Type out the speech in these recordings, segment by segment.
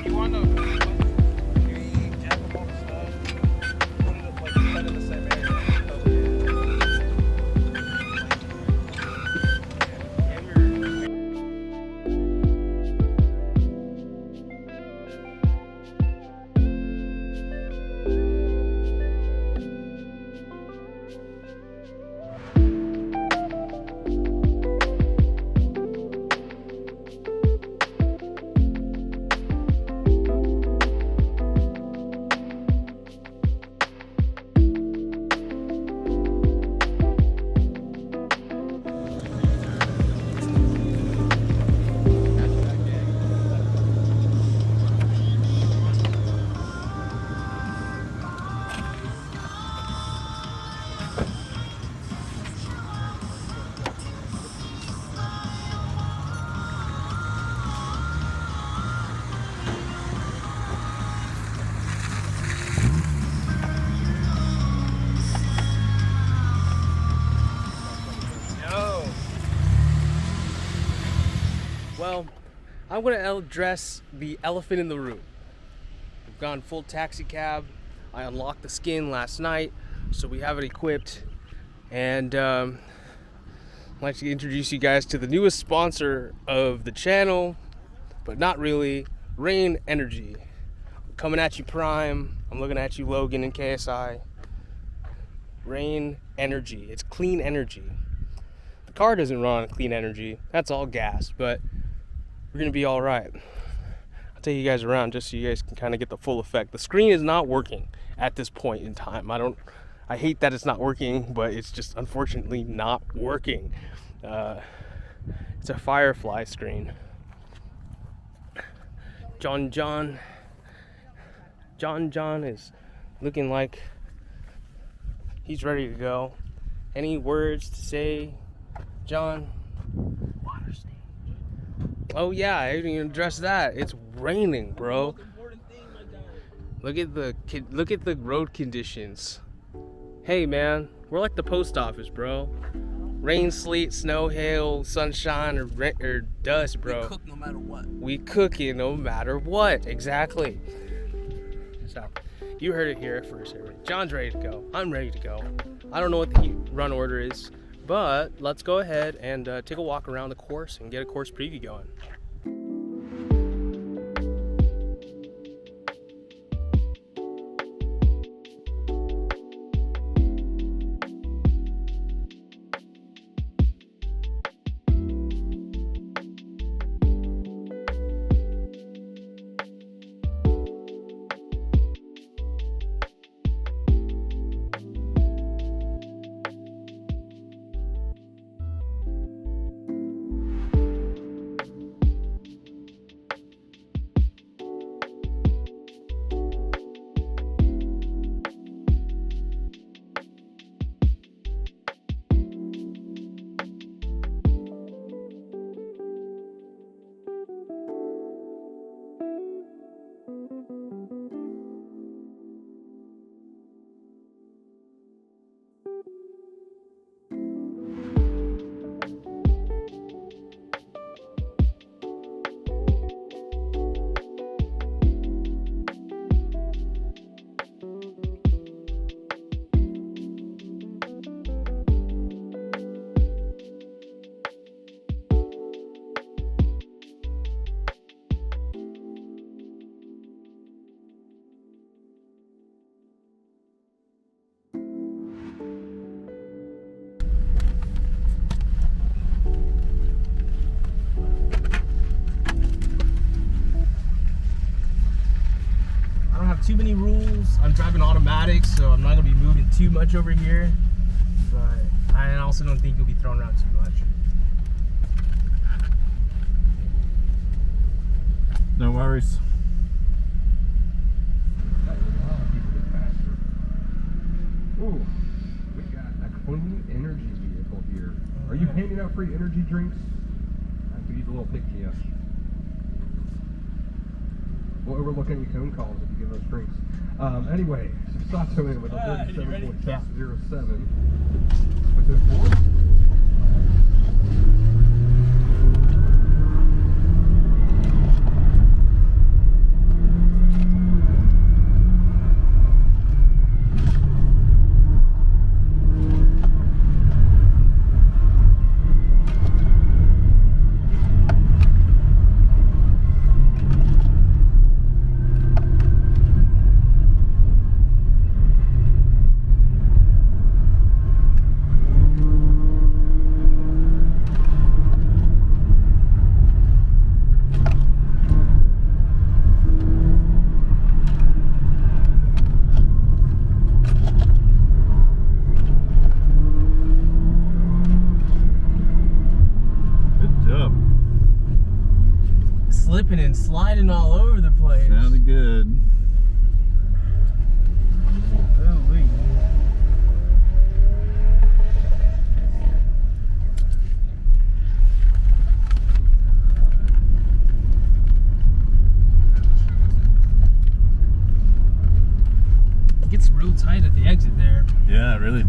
You want to jack up all the stuff, put it like kind of the same area. Well, I'm going to address the elephant in the room. We've gone full taxi cab. I unlocked the skin last night, so we have it equipped. And I'd like to introduce you guys to the newest sponsor of the channel, but not really, Rain Energy. I'm coming at you, Prime. I'm looking at you, Logan and KSI. Rain Energy. It's clean energy. The car doesn't run on clean energy. That's all gas, but we're gonna be all right. I'll take you guys around just so you guys can kind of get the full effect. The screen is not working at this point in time. I hate that it's not working, but it's just unfortunately not working. It's a Firefly screen. John is looking like he's ready to go. Any words to say, John? Water stage. Oh yeah, I didn't even address that. It's raining, bro. Look at the road conditions. Hey man, we're like the post office, bro. Rain, sleet, snow, hail, sunshine, or dust, bro. We cook no matter what. We cook it no matter what. Exactly. So, you heard it here first, everybody. John's ready to go. I'm ready to go. I don't know what the run order is, but let's go ahead and take a walk around the course and get a course preview going. Too many rules. I'm driving automatic, so I'm not gonna be moving too much over here, but I also don't think you'll be thrown around too much. No worries. Ooh, we got a clean energy vehicle here. Are you handing out free energy drinks? I could use a little pick me up. We'll overlook any phone calls if you give those drinks. Anyway, Sato in with a 37.07. With the board. slipping and sliding all over the place. Sounded good. Holy. It gets real tight at the exit there. Yeah, really.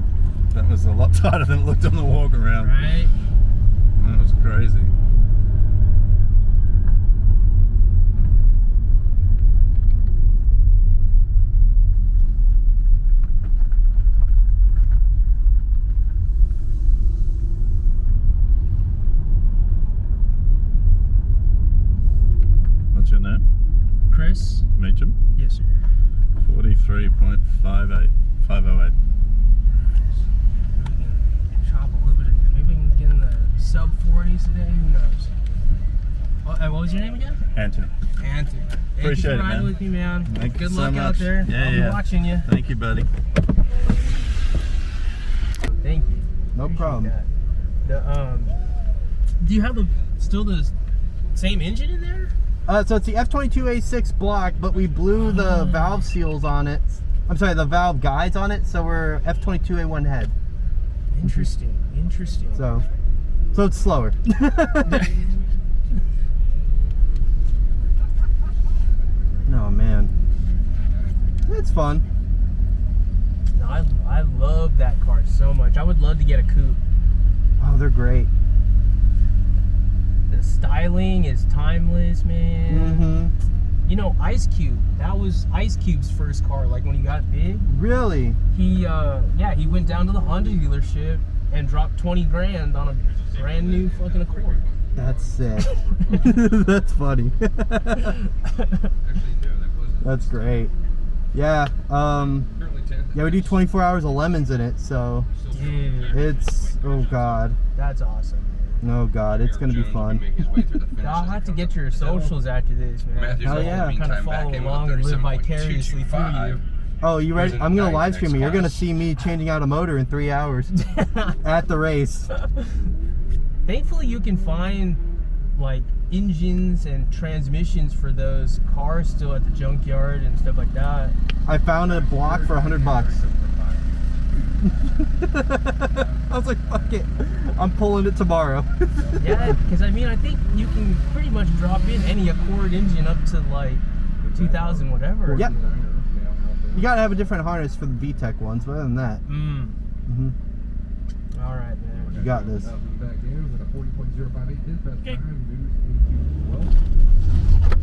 That was a lot tighter than it looked on the walk around. Right? That was crazy. What's your name? Chris? Meacham? Yes, sir. 43.58. 508. Maybe we can chop a little bit of, maybe we can get in the sub 40s today, who knows? Oh, what was your name again? Anthony. Anthony. Thank Appreciate you it, for riding man. with me, man. Thank you Good so luck out much. there. Yeah, I'll be yeah. watching you. Thank you, buddy. Thank you. No Appreciate problem. that. Do you have still the same engine in there? So it's the F22A6 block, but we blew the valve seals on it. I'm sorry, the valve guides on it, so we're F22A1 head. Interesting. Interesting. So it's slower. Oh man, it's fun. No, I love that car so much. I would love to get a coupe. Oh, they're great. The styling is timeless, man. Mm-hmm. You know, Ice Cube. That was Ice Cube's first car. Like when he got big, Really? he went down to the Honda dealership and dropped 20 grand on a brand new fucking Accord. That's sick. That's funny. That's great. Yeah. Yeah, we do 24 hours of lemons in it, so Dude, it's, oh god. that's awesome. Oh god, it's gonna be fun. I'll have to get your socials after this, man. Hell yeah. Kind of follow along and live vicariously through you. Oh, you ready? I'm gonna live stream it. You're gonna see me changing out a motor in 3 hours at the race. Thankfully, you can find like engines and transmissions for those cars still at the junkyard and stuff like that. I found a block for $100. I was like, fuck it. I'm pulling it tomorrow. Yeah, because I mean, I think you can pretty much drop in any Accord engine up to like 2000 whatever. Yep. You gotta have a different harness for the VTEC ones, but other than that, Mm. All right, man. you got this. Back in with a 40.058. His best Okay. time moves into 12.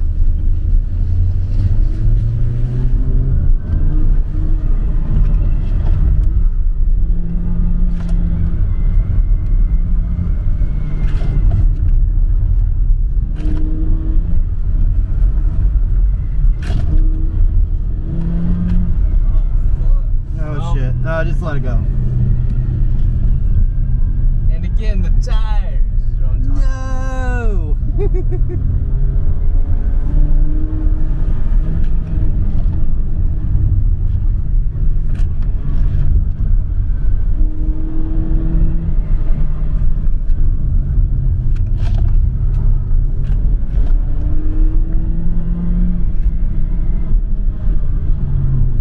Oh shit. Just let it go. And again, the tires. is what I'm talking No!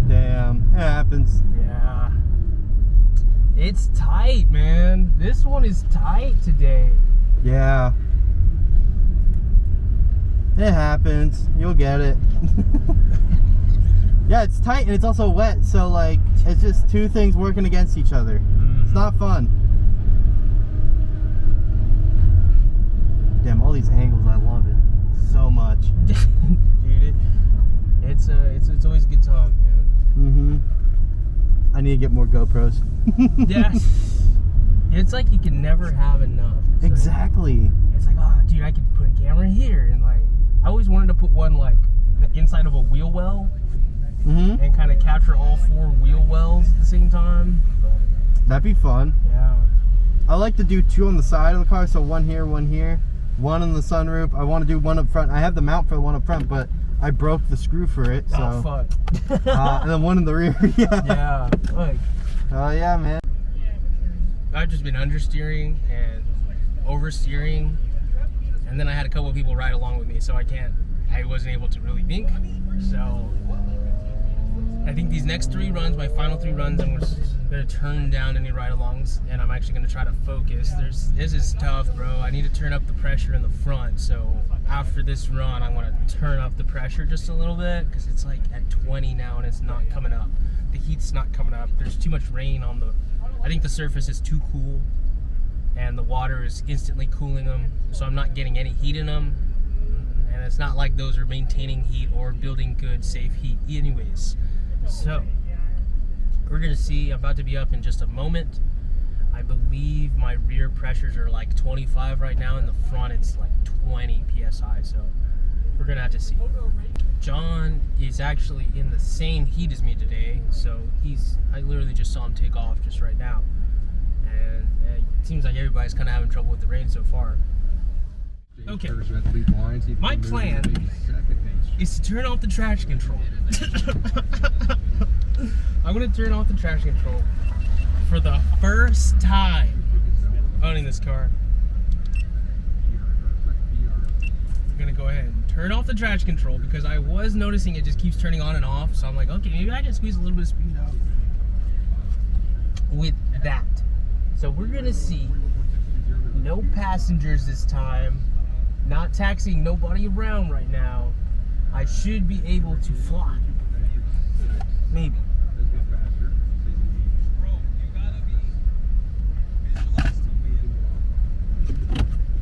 Damn, it happens. Yeah. It's tight, man. This one is tight today. Yeah. It happens. You'll get it. Yeah, it's tight and it's also wet, so like it's just two things working against each other. It's not fun. Damn, all these angles, I love it so much. Dude, it's always a good time, man. I need to get more GoPros. Yeah. It's like you can never have enough. It's Exactly. It's like, oh, dude, I could put a camera here, and like, I always wanted to put one like inside of a wheel well and kind of capture all four wheel wells at the same time. But, That'd be fun. yeah. I like to do two on the side of the car, so one here, one in the sunroof. I want to do one up front. I have the mount for the one up front, but I broke the screw for it, so. Oh fuck. And then one in the rear. Yeah. Yeah. Like, Oh yeah, man. I've just been understeering and oversteering, and then I had a couple of people ride along with me, so I wasn't able to really think. So I think these next 3 runs, my final 3 runs, I'm gonna turn down any ride-alongs, and I'm actually gonna try to focus. This is tough, bro. I need to turn up the pressure in the front. So after this run, I want to turn up the pressure just a little bit, because it's like at 20 now and it's not coming up. The heat's not coming up. There's too much rain on the. I think the surface is too cool, and the water is instantly cooling them, so I'm not getting any heat in them. And it's not like those are maintaining heat or building good, safe heat anyways. So we're gonna see. I'm about to be up in just a moment. I believe my rear pressures are like 25 right now, and the front it's like 20 psi. So we're gonna have to see. John is actually in the same heat as me today, so I literally just saw him take off just right now, and it seems like everybody's kind of having trouble with the rain so far. Okay, my plan is to turn off the traction control. I'm gonna turn off the traction control for the first time owning this car. I'm gonna go ahead and turn off the traction control because I was noticing it just keeps turning on and off. So I'm like, okay, maybe I can squeeze a little bit of speed out with that. So we're gonna see no passengers this time. Not taxiing nobody around right now. I should be able to fly. Maybe.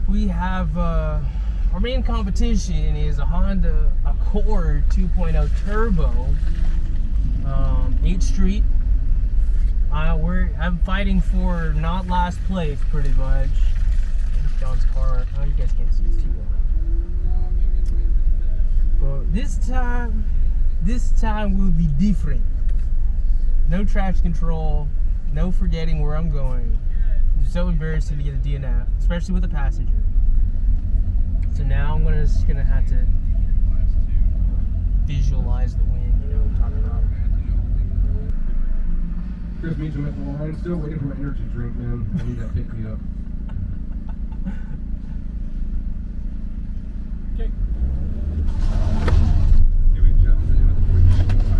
We have our main competition is a Honda Accord 2.0 Turbo, 8th Street. I'm fighting for not last place, pretty much. There's John's car. Oh, you guys can't see it too well. But this time will be different. No traction control, no forgetting where I'm going. It's so embarrassing to get a DNF, especially with a passenger. So now I'm just gonna have to visualize the wind, you know what I'm talking about. Chris Meacham at the line, still waiting for my energy drink, man. I need that pick me up. Okay. Here we jump in with the 45.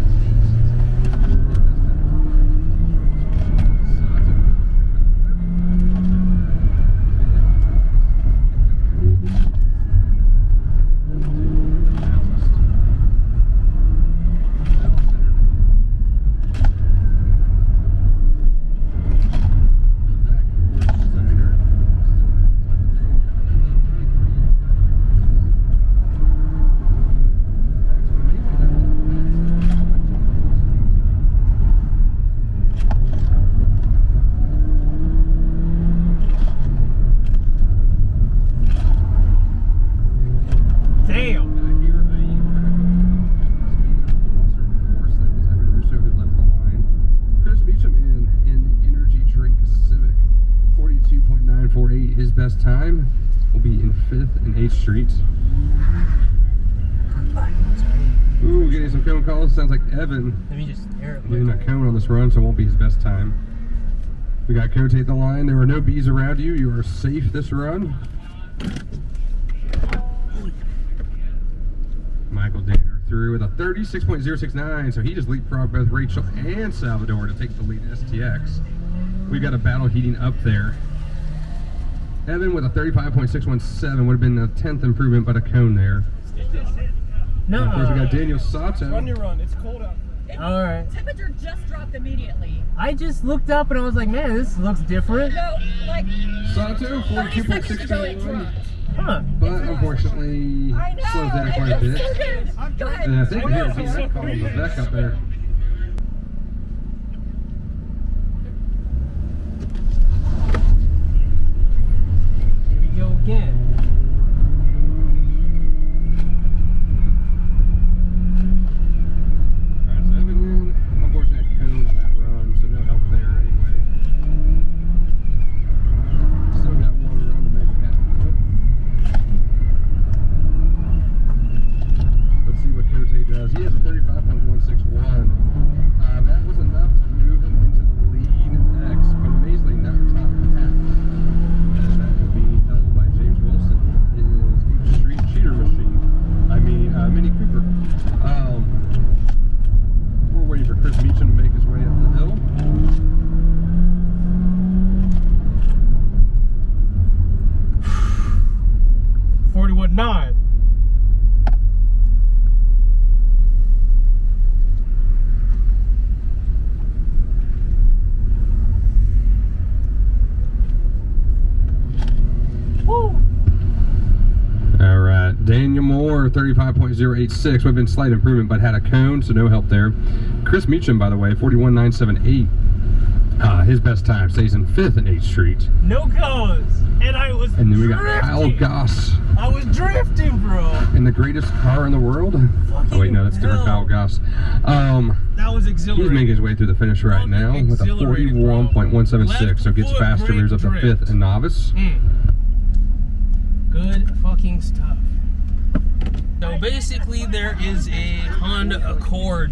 His best time will be in 5th and 8th Street. Ooh, getting some cone calls. Sounds like Evan Let me just air it. getting that cone on this run, so it won't be his best time. We got Cote at the line. There were no bees around you. You are safe this run. Michael Danner through with a 36.069, so he just leapfrogged both Rachel and Salvador to take the lead in STX. We've got a battle heating up there. Evan with a 35.617 would have been a 10th improvement, but a cone there. No. And of course, we got Daniel Sato. Run your run. It's cold out. All right. Temperature just dropped immediately. I just looked up and I was like, man, this looks different. No, like Sato, 30 seconds ago it 42.621. dropped. Huh. But unfortunately, I know. slows down quite a It's bit. so good. Go ahead. And I think I we know, hear it's so Vivek calling pretty. Vivek up there. Here we go again. Alright, so Evan in. Unfortunately, a cone in that run, so no help there anyway. Still got one run to make it happen. Let's see what Cote does. He has a 35.161. Daniel Moore, 35.086. Would have been slight improvement, but had a cone, so no help there. Chris Meacham, by the way, 41.978. His best time stays in 5th at 8th Street. No cones, and I was And then we got drifting. Kyle Goss I was drifting, bro. in the greatest car in the world. Oh wait, no, that's different hell. Kyle Goss. That was He's exhilarating. making his way through the finish right Fucking now with a exhilarating, bro. 41.176, so gets Left faster, foot moves up to brake 5th and novice. Good fucking stuff. So basically, there is a Honda Accord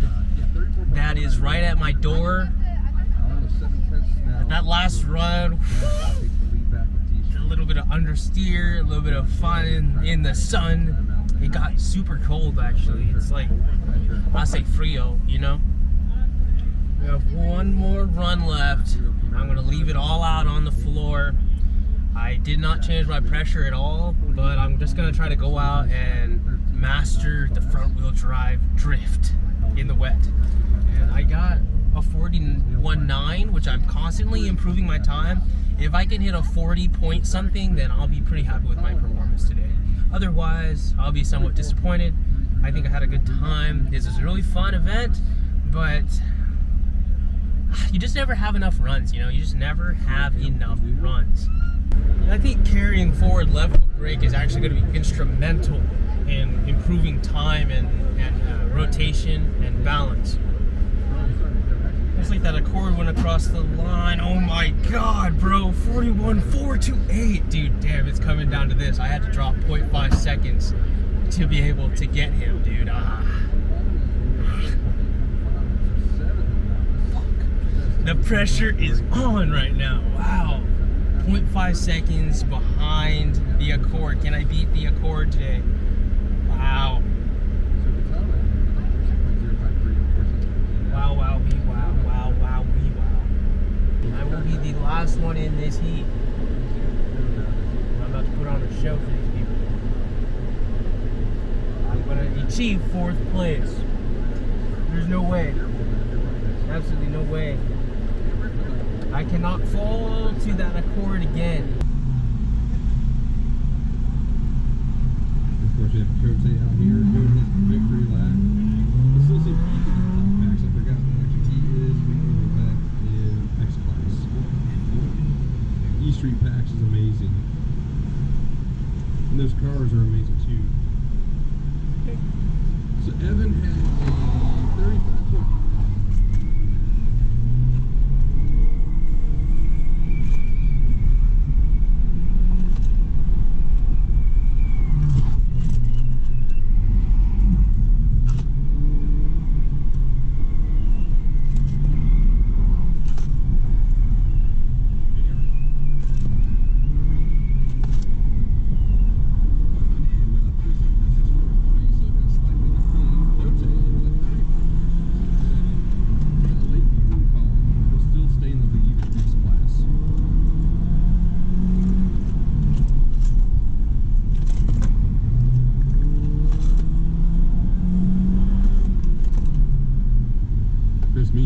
that is right at my door. That last run, a little bit of understeer, a little bit of fun in the sun. It got super cold actually. It's like, I say frio, you know? We have one more run left. I'm gonna leave it all out on the floor. I did not change my pressure at all, but I'm just gonna try to go out and master the front wheel drive drift in the wet. And I got a 41.9, which I'm constantly improving my time. If I can hit a 40 point something, then I'll be pretty happy with my performance today. Otherwise, I'll be somewhat disappointed. I think I had a good time. This is a really fun event, but you just never have enough runs, you know? You just never have enough runs. And I think carrying forward left foot brake is actually going to be instrumental in improving time and rotation and balance. Looks like that Accord went across the line. Oh my god, bro. 41.428. Dude, damn, it's coming down to this. I had to drop 0.5 seconds to be able to get him, dude. Fuck. The pressure is on right now. Wow. 0.5 seconds behind the Accord. Can I beat the Accord today? Wow. Wow, wow, wee, wow, wow, wow, wee, wow. I will be the last one in this heat. I'm about to put on a show for these people. I'm going to achieve 4th place. There's no way. Absolutely no way. I cannot fall to that Accord again. Of course, you have Cote out here doing his victory lap. Let's still see Pete in the top packs. I forgot what actually he is. We know that in X Class. E Street Packs is amazing. And those cars are amazing too. So Evan had a 35.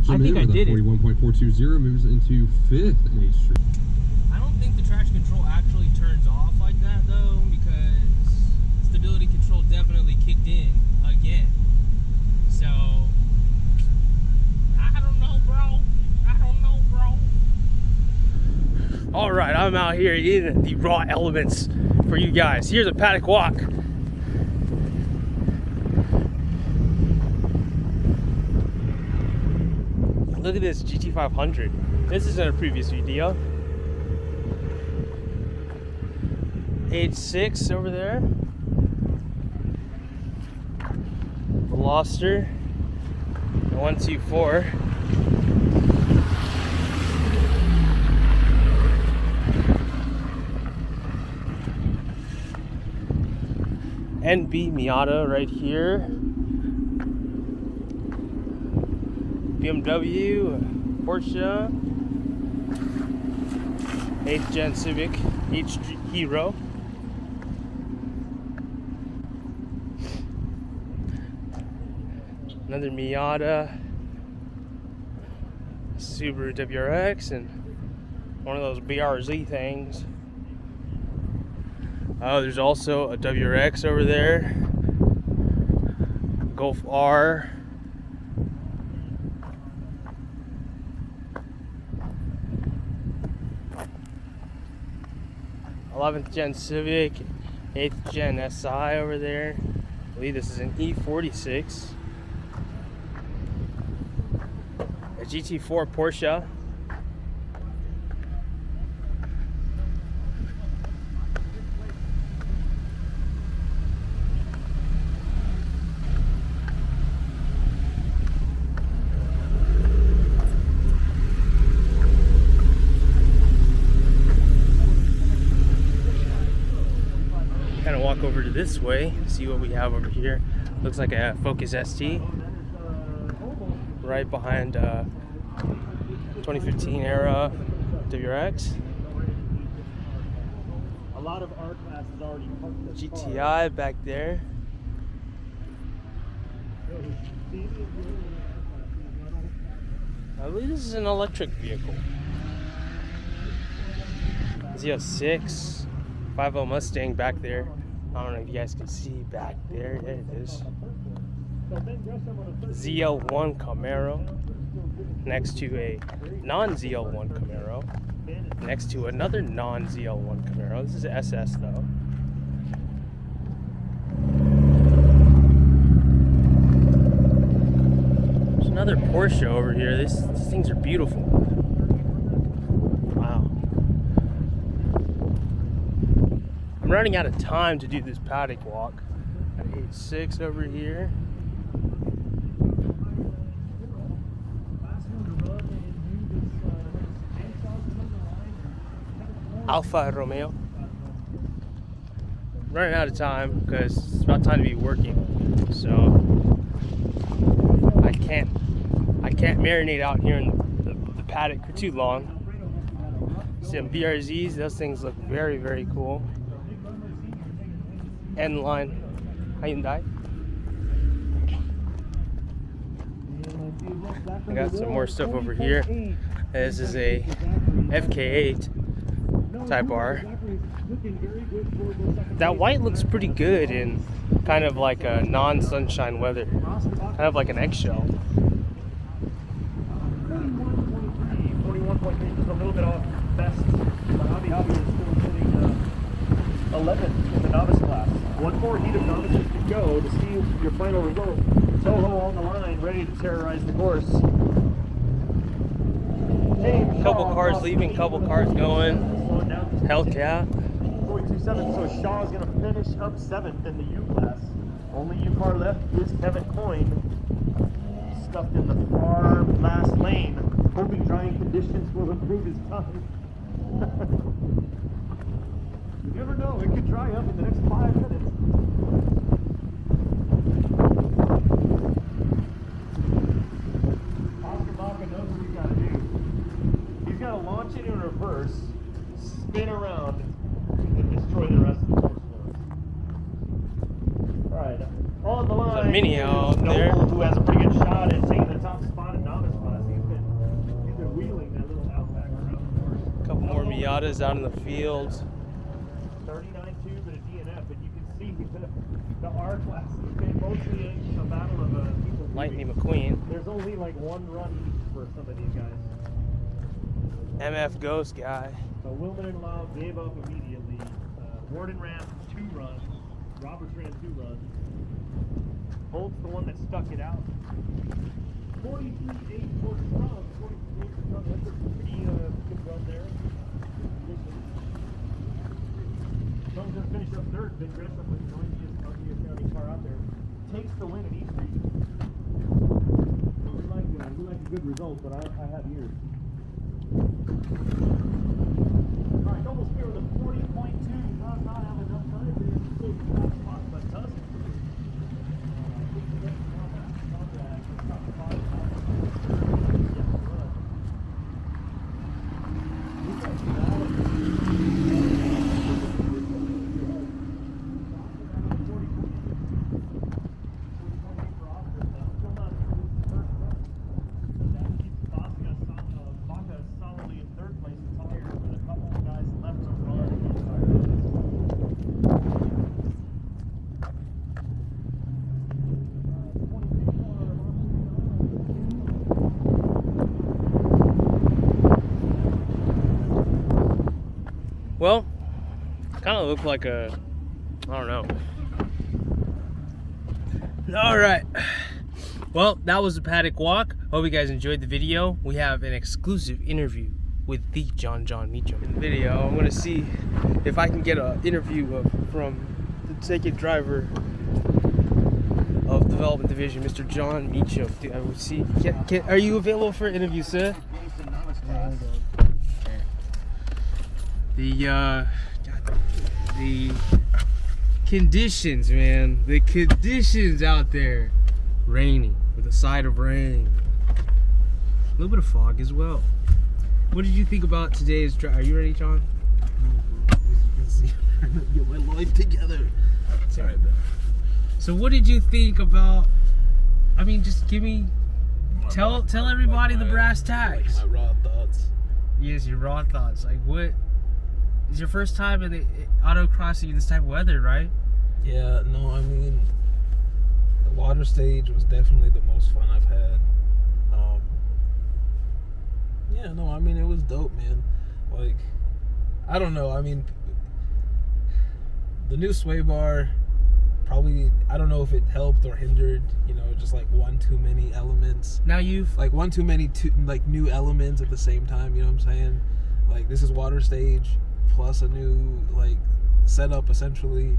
I think I did it. 41.420 moves into 5th at 8th Street. I don't think the traction control actually turns off like that though, because stability control definitely kicked in again. So, I don't know, bro. I don't know, bro. All right, I'm out here in the raw elements for you guys. Here's a paddock walk. Look at this GT500. This is in a previous video. H6 over there. Veloster. 124. NB Miata right here. BMW, Porsche, 8th Gen Civic, H Hero. Another Miata, Subaru WRX, and one of those BRZ things. Oh, there's also a WRX over there. Golf R. 11th gen Civic, 8th gen SI over there. I believe this is an E46. A GT4 Porsche. Kind of walk over to this way, see what we have over here. Looks like a Focus ST, right behind 2015 era WRX. A lot of our class is already parked. GTI back there. I believe this is an electric vehicle. Z06, 5.0 Mustang back there. I don't know if you guys can see back there. There it is. ZL1 Camaro next to a non-ZL1 Camaro next to another non-ZL1 Camaro. This is SS though. There's another Porsche over here. These things are beautiful. Wow. I'm running out of time to do this paddock walk. Got 8.6 over here. Alfa Romeo. Running out of time because it's about time to be working. So I can't marinate out here in the paddock for too long. Some BRZs, those things look very, very cool. N line Hyundai. I got some more stuff over here. This is a FK8 Type R. That white looks pretty good in kind of like a non-sunshine weather. Kind of like an eggshell. 41.3, just a little bit off best. But Hobby is still sitting 11th in the novice class. One more heat of novices to go to see your final result. Toho on the line, ready to terrorize the course. Couple cars leaving, couple cars going. Hellcat. 42.7, so Shaw's going to finish up 7th in the U class. Only U car left is Kevin Coyne, stuffed in the far last lane, hoping drying conditions will improve his time. You never know, it could dry up in the next 5 minutes. Oscar Baca knows what he's got to do. He's got to launch it in reverse, spin around, and destroy the rest of the course for us. Alright, on the line. There's a Mini out there. Noble, who has a pretty good shot at taking the top spot in novice class. He's been wheeling that little Outback around the course. A couple more Miatas out in the field. 39.2 but a DNF, but you can see the R class has been mostly a battle of people. Lightning leaving. McQueen. There's only like one run each for some of these guys. MF Ghost guy. Wilman and Lau gave up immediately. Warden ran 2 runs. Roberts ran 2 runs. Holt's the one that stuck it out. 43.8 for Strong. 43.8 for Strong. That's a pretty good run there. Strong's going to finish up 3rd. Big Gresham with the noisiest, ugliest sounding car out there. Takes the win in each region. So we like a good result, but I have yours. Alright, Noble Spear with a 40.2 does not have enough time to take the top spot, but does. Solidly in 3rd place. Well, kind of look like a, I don't know. All right. Well, that was the paddock walk. Hope you guys enjoyed the video. We have an exclusive interview with the John Meacham. In the video, I'm gonna see if I can get an interview from the second driver of Development Division, Mr. John Meacham. Dude, I will see. Are you available for an interview, sir? The conditions, man. The conditions out there. Raining with a side of rain. A little bit of fog as well. What did you think about today's drive? Are you ready, John? Get my life together. Sorry, Ben. So what did you think about, I mean, just give me, tell everybody the brass tacks. My raw thoughts. Yes, your raw thoughts. Like, what is your first time in the autocrossing in this type of weather, right? Yeah, no, I mean, the water stage was definitely the most fun I've had. Yeah, no, I mean, it was dope, man. Like, I don't know, I mean, the new sway bar probably, I don't know if it helped or hindered, you know, just like one too many elements. Now you've, Like one too many like new elements at the same time, you know what I'm saying? Like, this is water stage plus a new like setup essentially.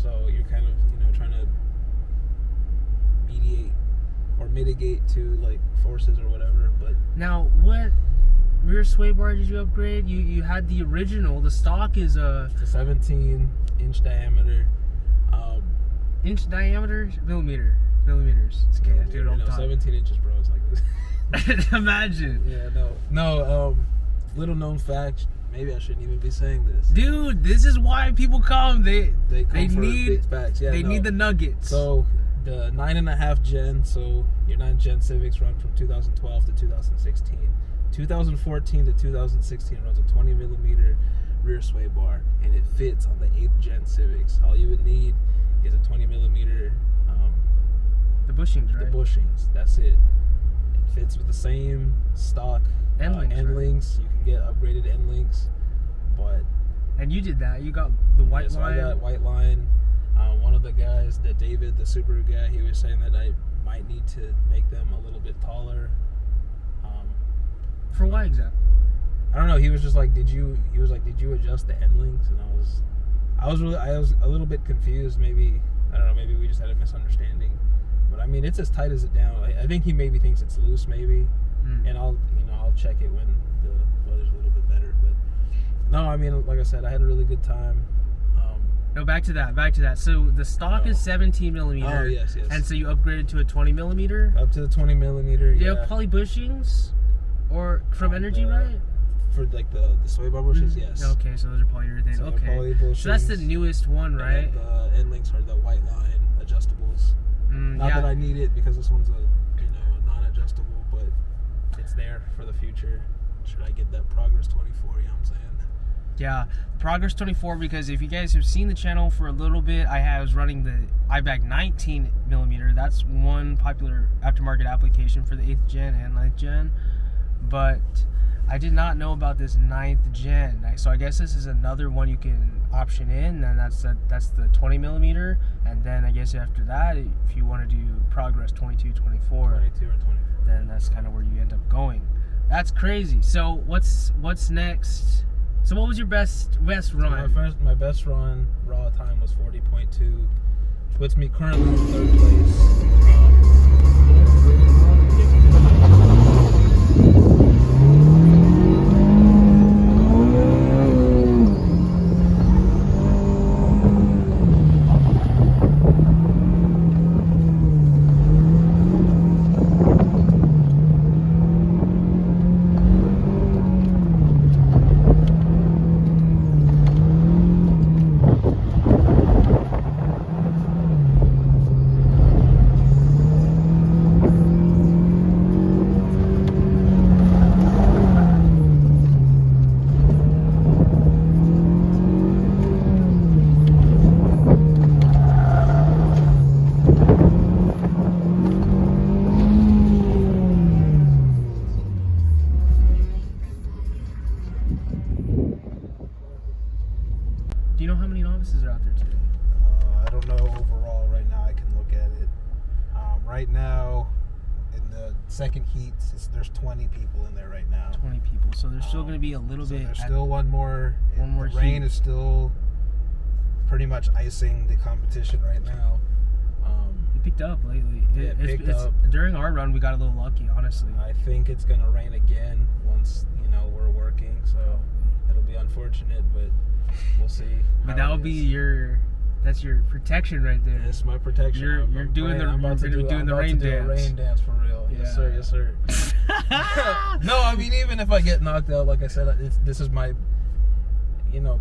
So you're kind of, you know, trying to mediate or mitigate to like forces or whatever. But now what rear sway bar did you upgrade? You had the original. The stock is it's a 17-inch diameter. Inch diameter, millimeters. It's okay. I do it all the time. 17 inches, bro. It's like this. Imagine. Yeah, no. Little known fact. Maybe I shouldn't even be saying this. Dude, this is why people come. They come for need big facts. Yeah, they need the nuggets. So the 9.5 gen, so your 9 gen Civics run from 2012 to 2016. 2014 to 2016 runs a 20 millimeter rear sway bar, and it fits on the 8th gen Civics. All you would need is a 20 millimeter. The bushings, right? The bushings. That's it. It fits with the same stock End links, end right? links. You can get upgraded end links, but And you did that. You got the white so line. I got white line. One of the guys, the David, the Subaru guy, he was saying that I might need to make them a little bit taller. For what exactly? I don't know. He was just like, did you adjust the end links? And I was a little bit confused. Maybe, I don't know. Maybe we just had a misunderstanding. But I mean, it's as tight as it down. I think he maybe thinks it's loose, maybe. And I'll check it when the weather's a little bit better. But no, I mean, like I said, I had a really good time. No, back to that. So the stock is 17 millimeter. Oh, yes. And so you upgraded to a 20 millimeter. Up to the 20 millimeter. Do you Yeah. have poly bushings, or from Energy, right? For like the sway bar bushes, yes. Okay, so those are polyurethane. So Okay. poly bushings. So that's the newest one, And right? then the end links are the white line adjustables. Not that I need it because this one's a non-adjustable, but it's there for the future. Should I get that Progress 24? You know what I'm saying? Yeah, Progress 24, because if you guys have seen the channel for a little bit, I was running the iBag 19 millimeter. That's one popular aftermarket application for the 8th gen and 9th gen. But I did not know about this 9th gen. So I guess this is another one you can option in, and that's the 20 millimeter. And then I guess after that, if you want to do Progress 22, 24, 22 or 24. then that's kind of where you end up going. That's crazy. So what's next? So what was your best run? My best run raw time was 40.2, puts me currently in 3rd place. right now, in the second heat, there's 20 people in there right now. 20 people. So there's still going to be a little bit. There's still one more. The rain heat. is still pretty much icing the competition right now. It picked up lately. It picked up. During our run, we got a little lucky, honestly. I think it's gonna rain again once we're working. So it'll be unfortunate, but we'll see. But that will be that's your protection right there. It's my protection. You're doing the rain dance. Rain dance for real. Yeah. Yes, sir. Yes, sir. No, I mean, even if I get knocked out, like I said, this is my,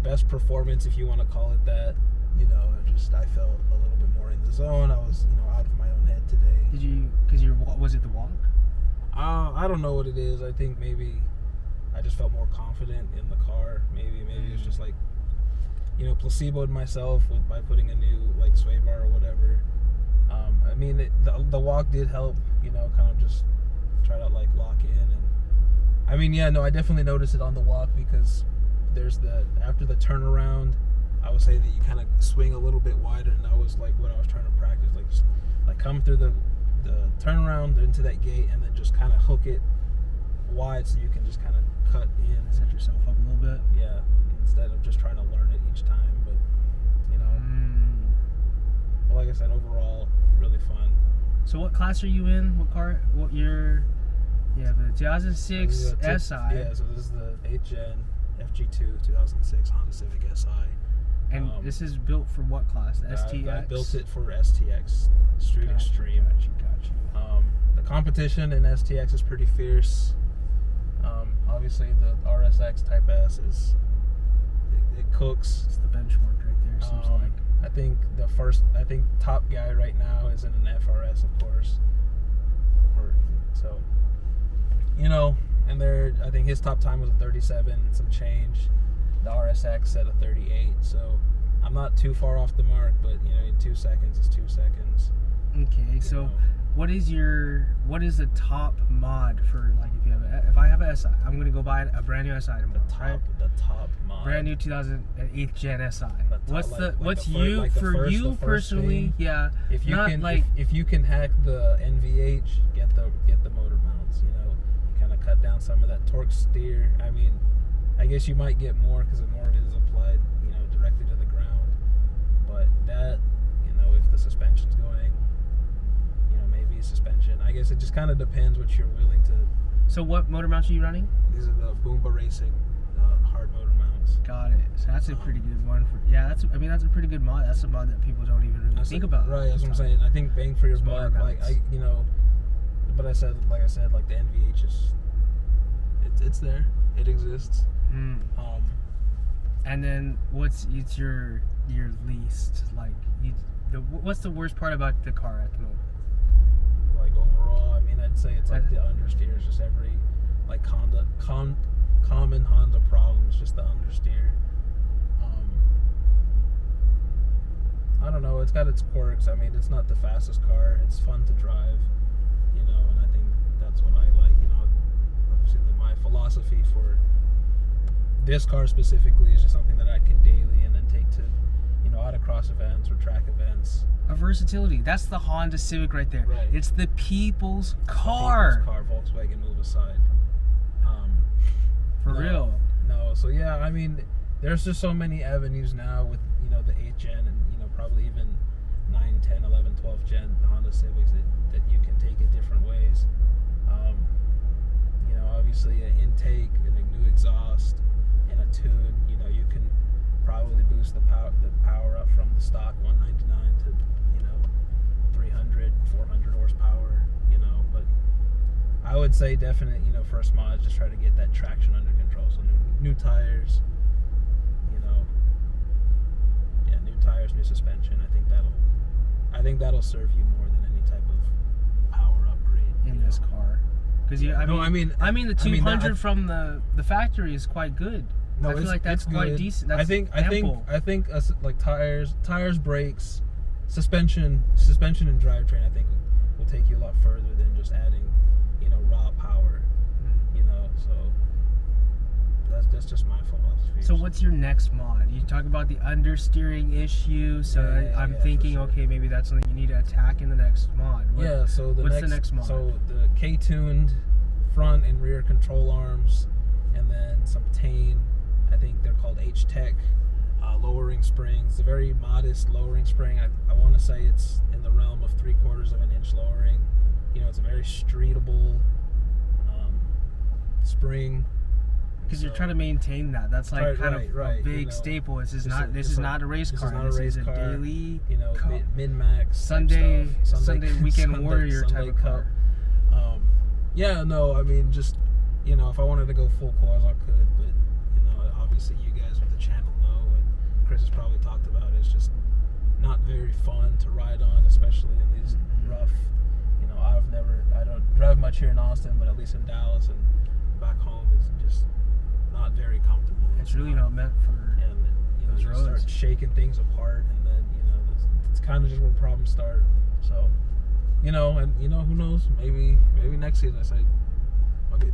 best performance, if you want to call it that. I felt a little bit more in the zone. I was, out of my own head today. Did you? Was it the walk? I don't know what it is. I think maybe I just felt more confident in the car. Maybe it's just like, placeboed myself by putting a new sway bar or whatever. I mean, the walk did help. Kind of just try to lock in. And I mean, I definitely noticed it on the walk because there's after the turnaround, I would say that you kind of swing a little bit wider, and that was what I was trying to practice, just come through the turnaround into that gate, and then just kind of hook it wide so you can just kind of cut in, Set yourself up a little bit. Yeah, instead of just trying to learn it each time. But well, like I said, overall, really fun. So what class are you in? What car? What year? Yeah, the 2006 SI. Yeah, so this is the 8th gen FG2 2006 Honda Civic SI. And this is built for what class? The STX? I built it for STX, Street Extreme. Got you. The competition in STX is pretty fierce. Obviously, the RSX Type S it cooks. It's the benchmark right there, seems like. I think top guy right now is in an FRS, of course. And I think his top time was a 37 and some change. The RSX at a 38, so I'm not too far off the mark, but 2 seconds is 2 seconds. Okay, so what is the top mod for if I have a SI, I'm gonna go buy a brand new SI tomorrow, The top mod. Brand new 2008 Gen SI. What's the you personally? thing. Yeah. If you can hack the NVH, get the motor mounts. You kind of cut down some of that torque steer. I mean, I guess you might get more because more of it is applied, directly to the ground. But that, if the suspension's going, maybe suspension. I guess it just kind of depends what you're willing to. So what motor mounts are you running? These are the Boomba Racing hard motor mounts. Got it. So that's a pretty good one that's a pretty good mod. That's a mod that people don't even really think about. Right, that's what I'm saying. I think bang for your buck, but I said the NVH is, it's there. It exists. And then what's your least what's the worst part about the car at the moment? Overall, I mean, I'd say it's the understeer. It's just every common Honda problem. It's just the understeer. I don't know. It's got its quirks. I mean, it's not the fastest car. It's fun to drive, and I think that's what I like. Obviously my philosophy for this car specifically is just something that I can daily and then take to, autocross events or track events. A versatility. That's the Honda Civic right there. Right. It's the people's car. Volkswagen move aside. For real. No. So yeah, I mean, there's just so many avenues now with the 8th gen and probably even 9, 10, 11, 12 gen Honda Civics that you can take it different ways. Obviously an intake and a new exhaust and a tune. You can probably boost the power up from the stock 199 to 300, 400 horsepower. But I would say definite first mod, just try to get that traction under control. So new tires, new tires, new suspension. I think that'll serve you more than any type of power upgrade in this car. Because the 200 from the factory is quite good. No, I feel like that's quite good. decent. That's ample. I think tires, brakes, suspension and drivetrain. I think will take you a lot further than just adding, raw power. So that's just my philosophy. So what's your next mod? You talk about the understeering issue, so I'm thinking, for sure. okay, maybe that's something you need to attack in the next mod. So what's the next mod? So the K-tuned front and rear control arms, and then some Tane, I think they're called H-Tech, lowering springs. A very modest lowering spring. I want to say it's in the realm of 3/4 of an inch lowering. You know, it's a very streetable spring. Because you're trying to maintain that. That's like a big staple. This is not a race car. This is a daily, you know, min-max Sunday weekend Sunday warrior type of car. Yeah, no, I mean, just, you know, if I wanted to go full coils, I could, but, you know, obviously you guys with the channel know, and Chris has probably talked about it, it's just not very fun to ride on, especially in these rough, you know, I don't drive much here in Austin, but at least in Dallas and back home, it's just not very comfortable. It's really not meant for those roads. Start shaking things apart, and then, you know, it's kind of just where problems start. So, you know, and, you know, who knows, maybe next season I say, okay,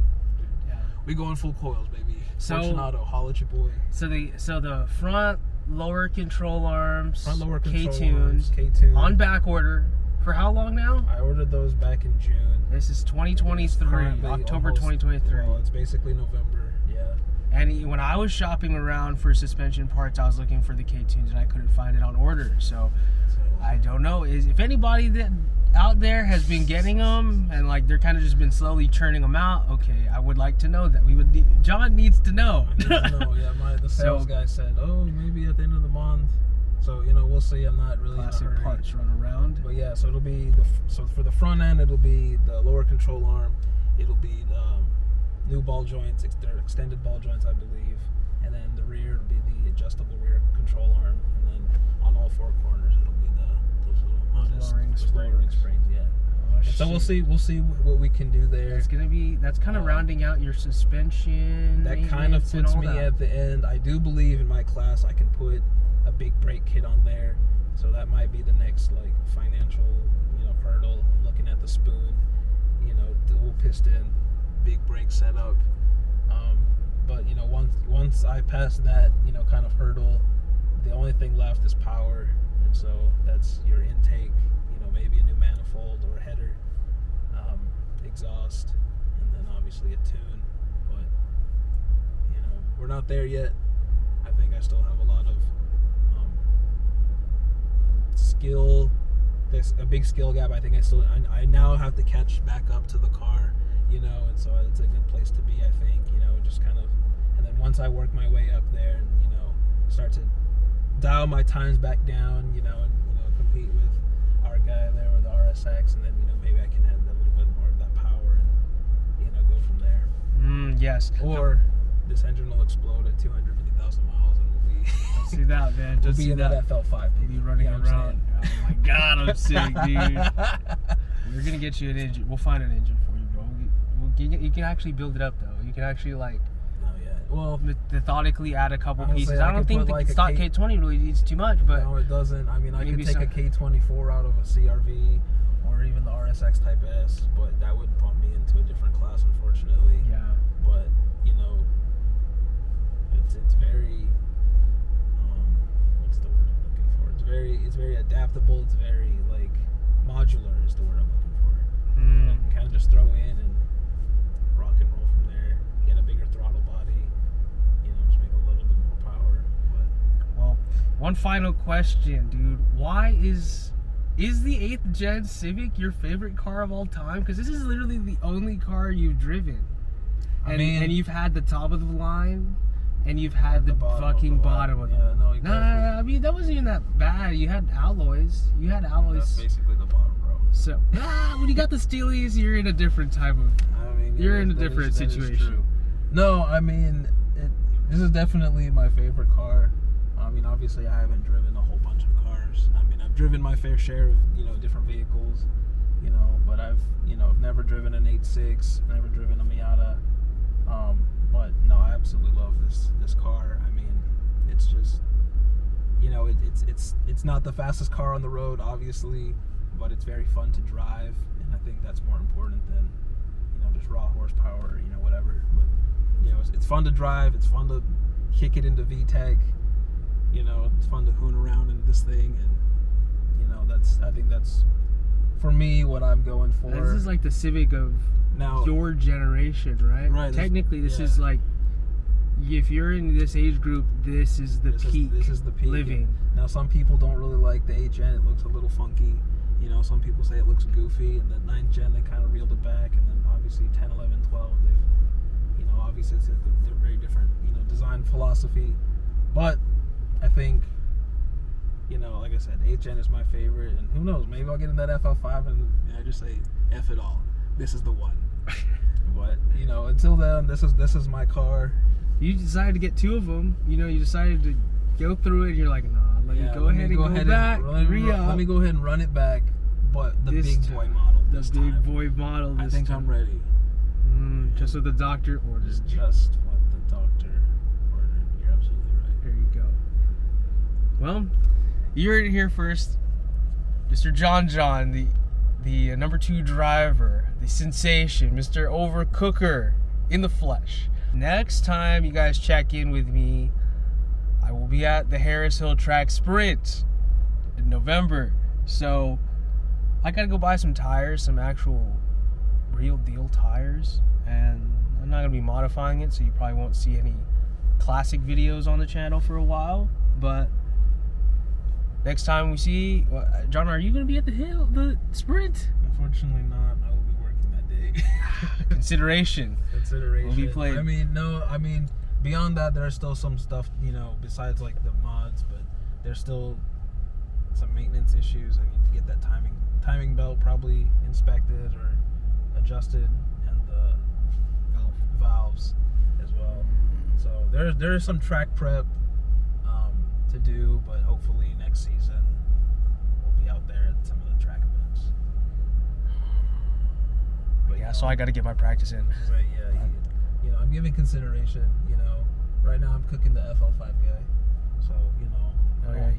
Yeah. we going full coils, baby. So- Fortunato, holla at your boy. So the front lower control arms, Front lower control K-tuned, arms, K-tuned. on back order. For how long now? I ordered those back in June. This is 2023, Currently October almost- 2023. Well, it's basically November, yeah. And when I was shopping around for suspension parts, I was looking for the K-tunes and I couldn't find it on order. So I don't know. If anybody that out there has been getting them and like they're kind of just been slowly churning them out, okay, I would like to know that. John needs to know. The sales guy said, oh, maybe at the end of the month. So, you know, we'll see. I'm not really Classic in a hurry. parts run around. But yeah, so it'll be so for the front end, it'll be the lower control arm. It'll be the new ball joints, they're extended ball joints, I believe. And then the rear will be the adjustable rear control arm. And then on all four corners, it'll be those little modest lowering springs. Yeah. Oh, And so we'll see what we can do there. That's kind of rounding out your suspension. That kind of maintenance and puts all me that. at the end. I do believe in my class I can put a big brake kit on there, so that might be the next like financial, you know, hurdle. I'm looking at the spoon, you know, dual piston, big brake setup. But you know, once I pass that, you know, kind of hurdle, the only thing left is power, and so that's your intake. You know, maybe a new manifold or a header, exhaust, and then obviously a tune. But you know, we're not there yet. I think I still have a lot of skill. There's a big skill gap. I think I now have to catch back up to the car, you know, and so it's a good place to be, I think, you know, just kind of, and then once I work my way up there and, you know, start to dial my times back down, you know, and, you know, compete with our guy there with the RSX, and then, you know, maybe I can add a little bit more of that power and, you know, go from there. Yes. Or this engine will explode at 250,000 miles and we'll be Don't see that, man. we'll Just be see in that. that FL5. We'll be running You know what I'm around. Oh my god, I'm sick, dude. We're gonna get you an engine. We'll find an engine for you, bro. You can actually build it up though. You can actually like No, yeah. Well, methodically add a couple Honestly, pieces. I I don't could think put, the like, a stock K20 really needs too much, but no, it doesn't. I mean, I could maybe take a some- K24 out of a CRV or even the RSX Type S, but that would bump me into a different class, unfortunately. yeah. But you know, it's very what's the word I'm looking for? It's very adaptable. It's very like modular is the word I'm looking for. And I can kind of just throw in and rock and roll from there. Get a bigger throttle body. You know, just make a little bit more power. But Well, one final question, dude. Why is the 8th gen Civic your favorite car of all time? Because this is literally the only car you've driven. And, I mean, and you've had the top of the line, and you've had the bottom of fucking the line. bottom of the Yeah, line. no, No, exactly. I mean, that wasn't even that bad. You had alloys. that's alloys. basically the bottom, bro. So, when you got the Steelies, you're in a different type of... I mean, You're in a that different that is situation. true. No, I mean, this is definitely my favorite car. I mean, obviously, I haven't driven a whole bunch of cars. I mean, I've driven my fair share of, you know, different vehicles, you know, but I've never driven an 8.6, never driven a Miata. But no, I absolutely love this car. I mean, it's just, you know, it's not the fastest car on the road, obviously, but it's very fun to drive, and I think that's more important than, you know, just raw horsepower or, you know, whatever. But you know, it's fun to drive. It's fun to kick it into VTEC. You know, it's fun to hoon around in this thing, and you know, I think that's for me what I'm going for. This is like the Civic of Now, your generation, right? Right, Technically, this yeah. is like, if you're in this age group, this is the peak. This is the peak. living. Now, some people don't really like the 8th gen. It looks a little funky. You know, some people say it looks goofy. And the 9th gen, they kind of reeled it back. And then obviously 10, 11, 12, they've, you know, obviously they're very different, you know, design philosophy. But I think, you know, like I said, 8th gen is my favorite. And who knows, maybe I'll get in that FL5 and I just say, F it all. This is the one. But, you know, until then, this is my car. You decided to get 2 of them. You know, you decided to go through it. And you're like, nah, let me go ahead and go back. Let me go ahead and run it back. But the This big boy model. The this big time. boy model. I This think time. I'm ready. Just what the doctor ordered. It's just what the doctor ordered. You're absolutely right. There you go. Well, you heard it here first. Mr. John, the number 2 driver, the sensation, Mr. Overcooker in the flesh. Next time you guys check in with me, I will be at the Harris Hill Track Sprint in November. So I gotta go buy some tires, some actual real deal tires, and I'm not gonna be modifying it, so you probably won't see any classic videos on the channel for a while. But next time we see, John, are you gonna be at the sprint? Unfortunately not. I will be working that day. Consideration. Will be played. I mean, beyond that, there's still some stuff, you know, besides like the mods, but there's still some maintenance issues. I need to get that timing belt probably inspected or adjusted, and the valves as well. So there's some track prep to do, but hopefully next season we'll be out there at some of the track events. But, Yeah, so I got to get my practice in. Right, yeah, you know, I'm giving consideration. You know, right now I'm cooking the FL5 guy, so you know. Oh yeah,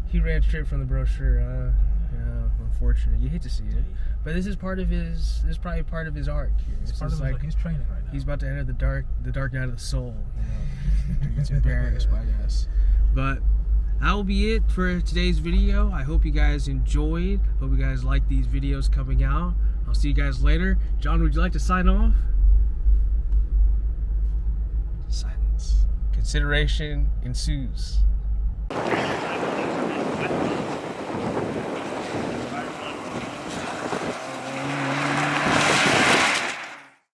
he ran straight from the brochure. Yeah, unfortunate. You hate to see it, but this is part of his. This is probably part of his arc here. This is like he's training right now. he's about to enter the dark night of the soul. You know, he gets embarrassed by us. But that will be it for today's video. I hope you guys enjoyed. Hope you guys like these videos coming out. I'll see you guys later. John, would you like to sign off? Silence. Consideration ensues.